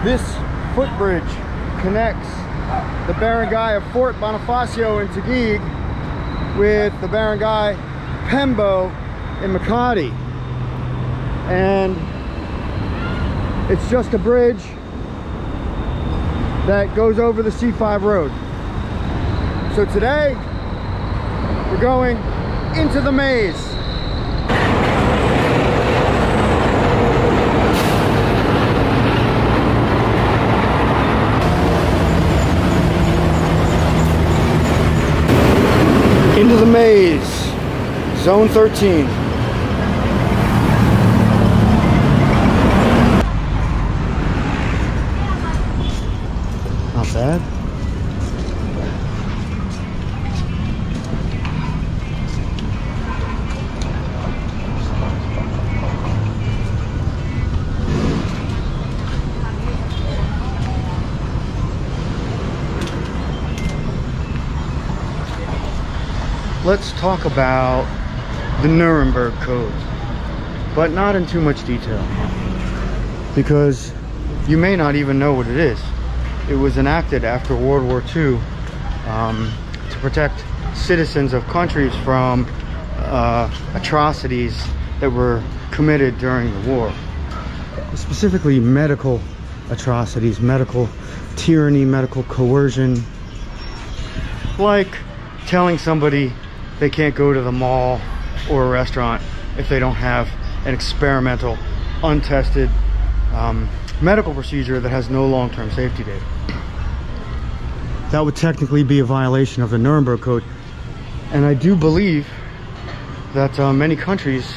This footbridge connects the barangay of Fort Bonifacio in Taguig with the barangay Pembo in Makati. And it's just a bridge that goes over the C5 road. So today we're going into the maze. Into the maze, zone 13. Not bad. Let's talk about the Nuremberg Code, but not in too much detail, because you may not even know what it is. It was enacted after World War II to protect citizens of countries from atrocities that were committed during the war. Specifically medical atrocities, medical tyranny, medical coercion, like telling somebody they can't go to the mall or a restaurant if they don't have an experimental, untested medical procedure that has no long-term safety data. That would technically be a violation of the Nuremberg Code. And I do believe that many countries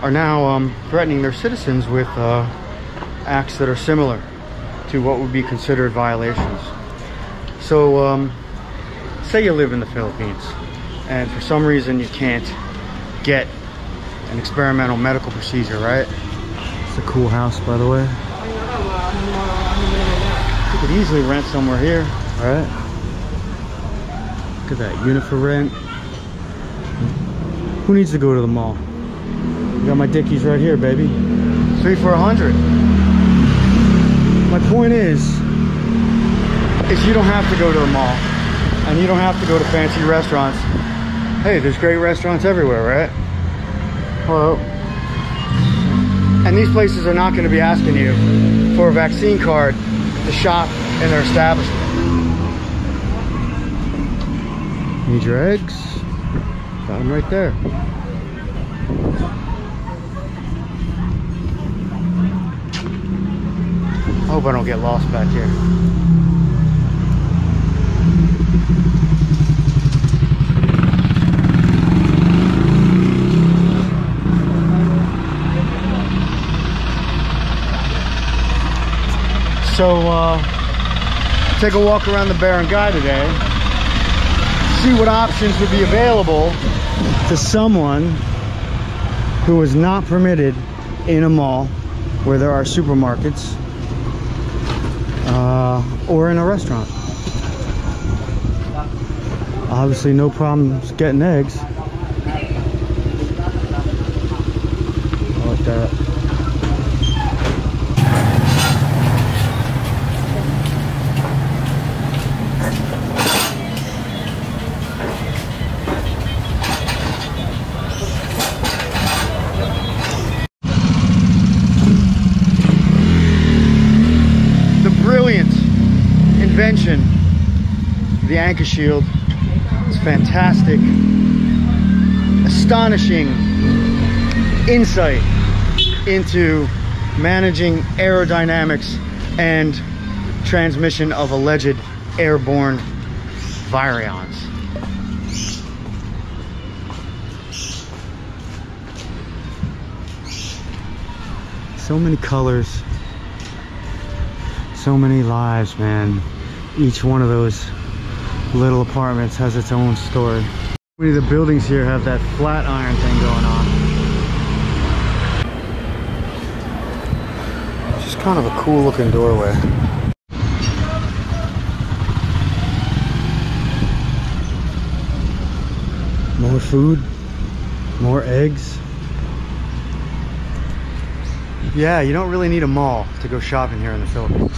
are now threatening their citizens with acts that are similar to what would be considered violations. So say you live in the Philippines and for some reason you can't get an experimental medical procedure, right? It's a cool house, by the way. You could easily rent somewhere here, right? Look at that unit for rent. Who needs to go to the mall? Got my Dickies right here, baby. 3 for $100. My point is you don't have to go to the mall, and you don't have to go to fancy restaurants. Hey, there's great restaurants everywhere, right? Well, and these places are not going to be asking you for a vaccine card to shop in their establishment. Need your eggs? Got them right there. I hope I don't get lost back here. So, take a walk around the barangay today, see what options would be available to someone who is not permitted in a mall where there are supermarkets or in a restaurant. Obviously no problems getting eggs. I like that. Invention, the anchor shield. It's fantastic, astonishing insight into managing aerodynamics and transmission of alleged airborne virions. So many colors, so many lives, man. Each one of those little apartments has its own story. Many of the buildings here have that flat iron thing going on. It's just kind of a cool looking doorway. More food, more eggs. Yeah, you don't really need a mall to go shopping here in the Philippines.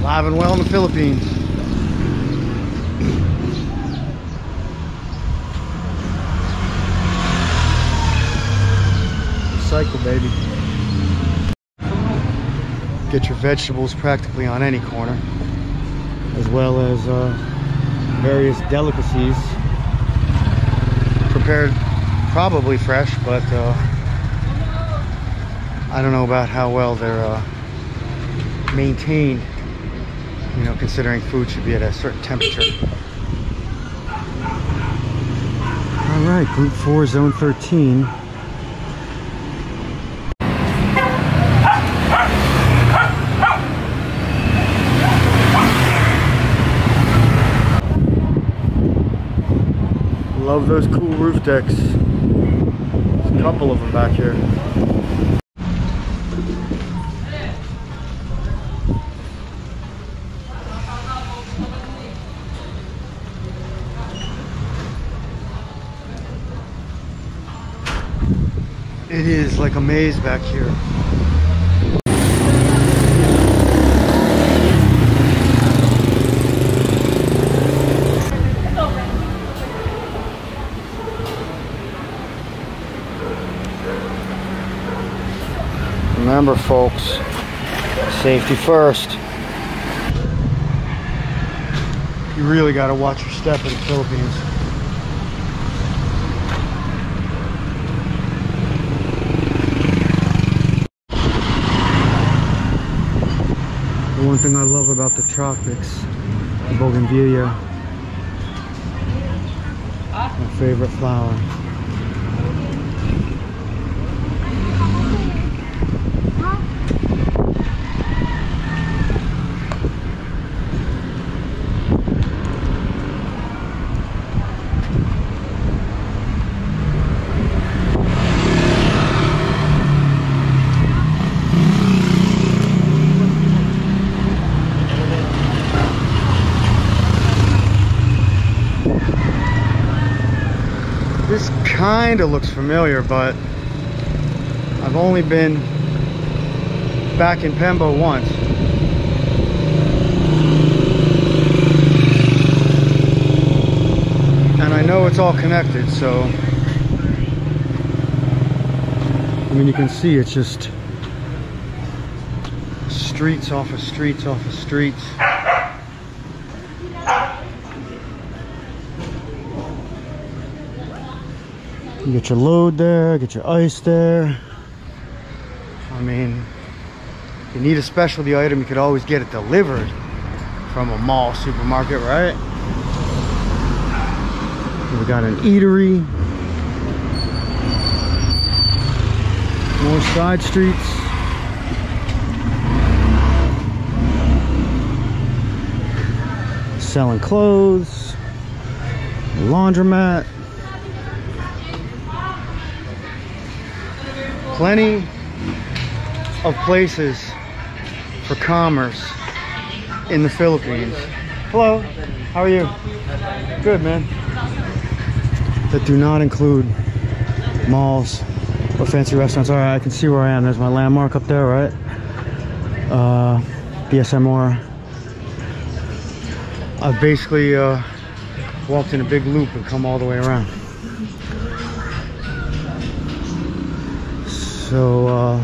Alive and well in the Philippines. Cycle, baby. Get your vegetables practically on any corner, as well as various delicacies prepared probably fresh, but I don't know about how well they're maintained, you know, considering food should be at a certain temperature. All right, Group 4, Zone 13. Love those cool roof decks. There's a couple of them back here. It is like a maze back here. Remember, folks, safety first. You really got to watch your step in the Philippines. The one thing I love about the tropics, the bougainvillea, my favorite flower. This kind of looks familiar, but I've only been back in Pembo once. And I know it's all connected, so I mean, you can see it's just streets off of streets off of streets. You get your load there, get your ice there. I mean, if you need a specialty item, you could always get it delivered from a mall supermarket, right? We got an eatery. More side streets. Selling clothes. A laundromat. Plenty of places for commerce in the Philippines. Hello, how are you? Good, man. That do not include malls or fancy restaurants. All right, I can see where I am. There's my landmark up there, right? BSMR. I've basically walked in a big loop and come all the way around. So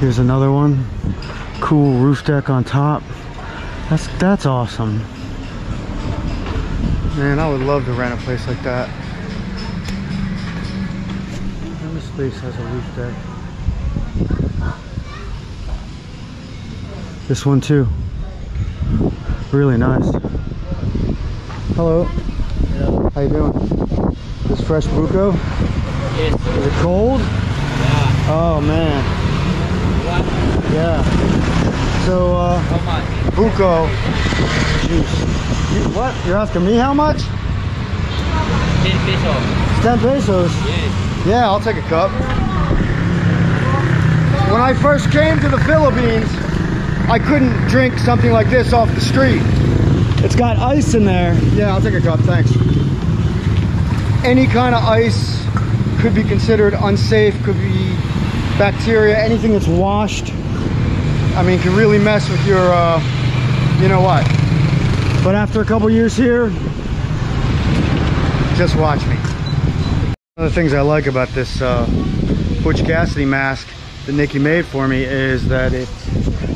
here's another one. Cool roof deck on top. That's awesome. Man, I would love to rent a place like that. And this place has a roof deck. This one too. Really nice. Hello. Hello. How you doing? This fresh buko? Yes. Is it cold? Yeah. Oh man. What? Yeah. So How much? buko juice. What? You're asking me how much? 10 pesos. It's 10 pesos. Yes. Yeah, I'll take a cup. When I first came to the Philippines, I couldn't drink something like this off the street. It's got ice in there. Yeah, I'll take a cup, thanks. Any kind of ice could be considered unsafe, could be bacteria, anything that's washed. I mean, can really mess with your, you know what. But after a couple years here, just watch me. One of the things I like about this Butch Cassidy mask that Nikki made for me is that it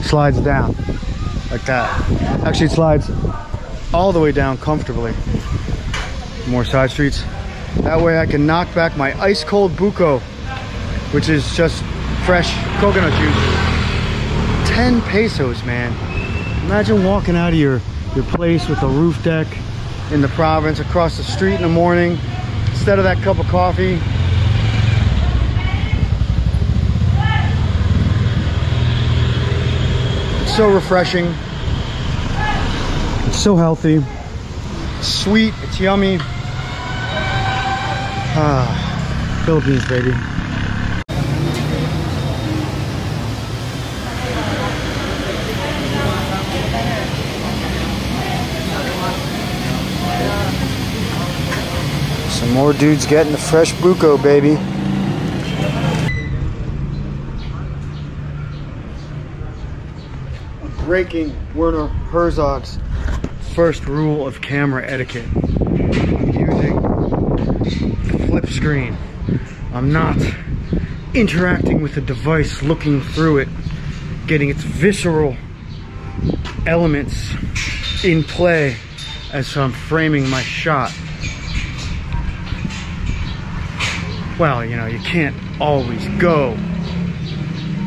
slides down like that. Actually, it slides all the way down comfortably. More side streets. That way I can knock back my ice cold buko, which is just fresh coconut juice. 10 pesos, man. Imagine walking out of your place with a roof deck in the province across the street in the morning, instead of that cup of coffee. It's so refreshing. It's so healthy. It's sweet, it's yummy. Ah, Philippines, baby. Some more dudes getting the fresh buko, baby. Breaking Werner Herzog's first rule of camera etiquette. I'm using flip screen. I'm not interacting with the device, looking through it, getting its visceral elements in play as I'm framing my shot. Well, you know, you can't always go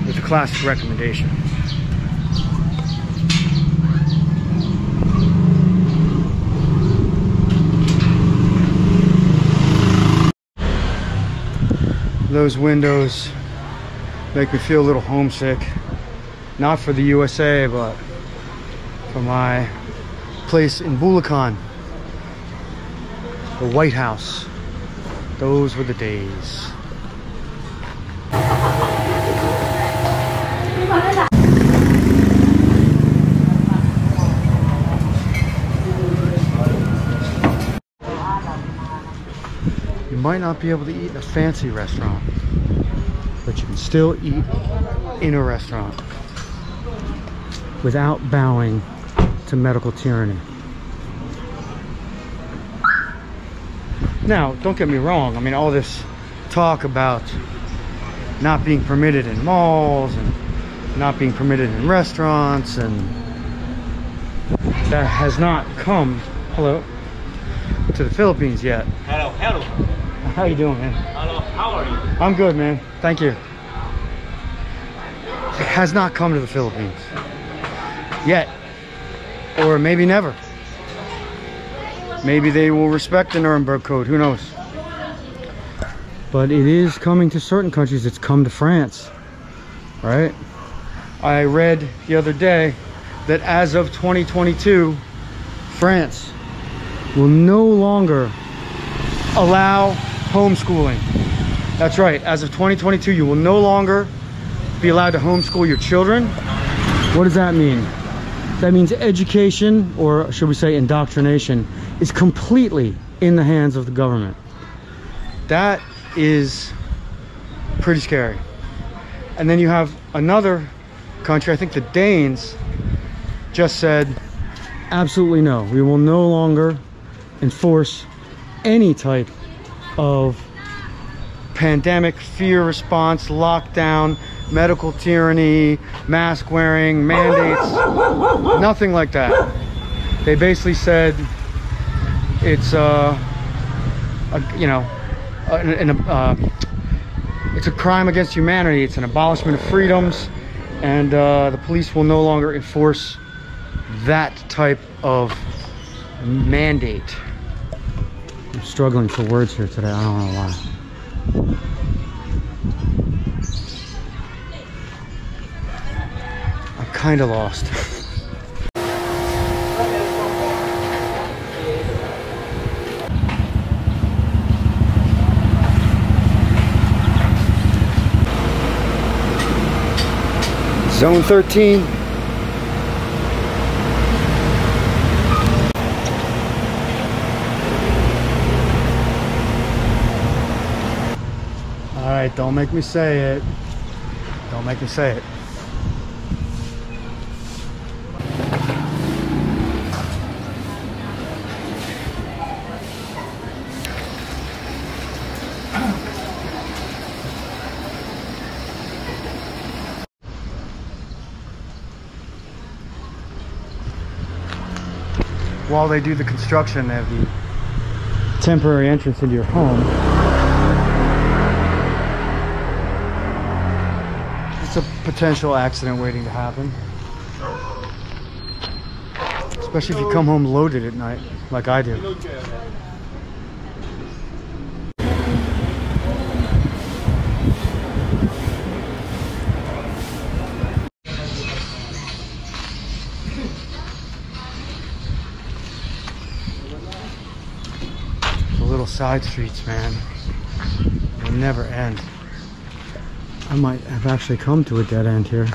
with the classic recommendation. Those windows make me feel a little homesick. Not for the USA, but for my place in Bulacan, the White House. Those were the days. You might not be able to eat in a fancy restaurant, but you can still eat in a restaurant without bowing to medical tyranny. Now, don't get me wrong. I mean, all this talk about not being permitted in malls and not being permitted in restaurants, and that has not come, hello, to the Philippines yet. Hello, hello. How you doing, man? Hello, how are you? I'm good, man. Thank you. It has not come to the Philippines yet, or maybe never. Maybe they will respect the Nuremberg Code, who knows? But it is coming to certain countries. It's come to France, right? I read the other day that as of 2022, France will no longer allow homeschooling. That's right, as of 2022, you will no longer be allowed to homeschool your children. What does that mean? That means education, or should we say indoctrination, is completely in the hands of the government. That is pretty scary. And then you have another country, I think the Danes, just said, absolutely no. We will no longer enforce any type of pandemic fear response, lockdown, medical tyranny, mask wearing, mandates, nothing like that. They basically said it's it's a crime against humanity. It's an abolishment of freedoms, and the police will no longer enforce that type of mandate. I'm struggling for words here today. I don't know why. I'm kind of lost. Zone 13. Alright, don't make me say it. Don't make me say it. While they do the construction, they have the temporary entrance into your home. It's a potential accident waiting to happen. Especially if you come home loaded at night, like I do. Little side streets, man, they never end. I might have actually come to a dead end here.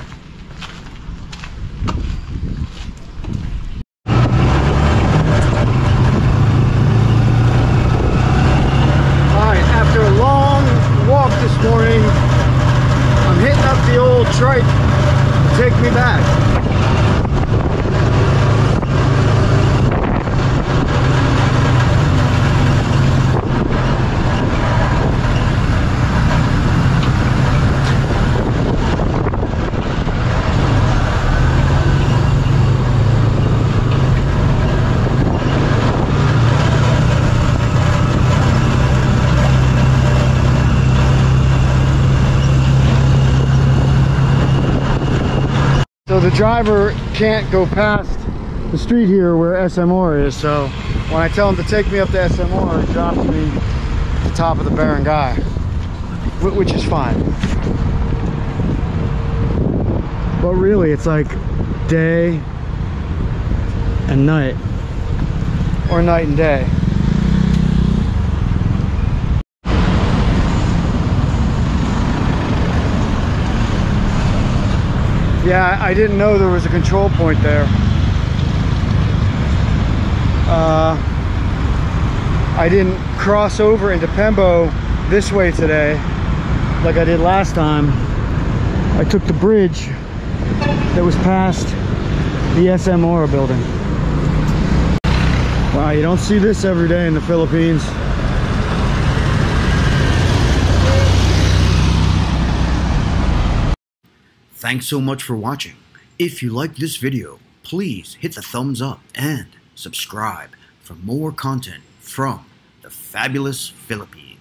Alright, after a long walk this morning, I'm hitting up the old trike to take me back. So the driver can't go past the street here where SMR is, so when I tell him to take me up to SMR, he drops me at the top of the barangay, which is fine. But really, it's like day and night, or night and day. Yeah, I didn't know there was a control point there. I didn't cross over into Pembo this way today like I did last time. I took the bridge that was past the SMR building. Wow, you don't see this every day in the Philippines. Thanks so much for watching. If you liked this video, please hit the thumbs up and subscribe for more content from the fabulous Philippines.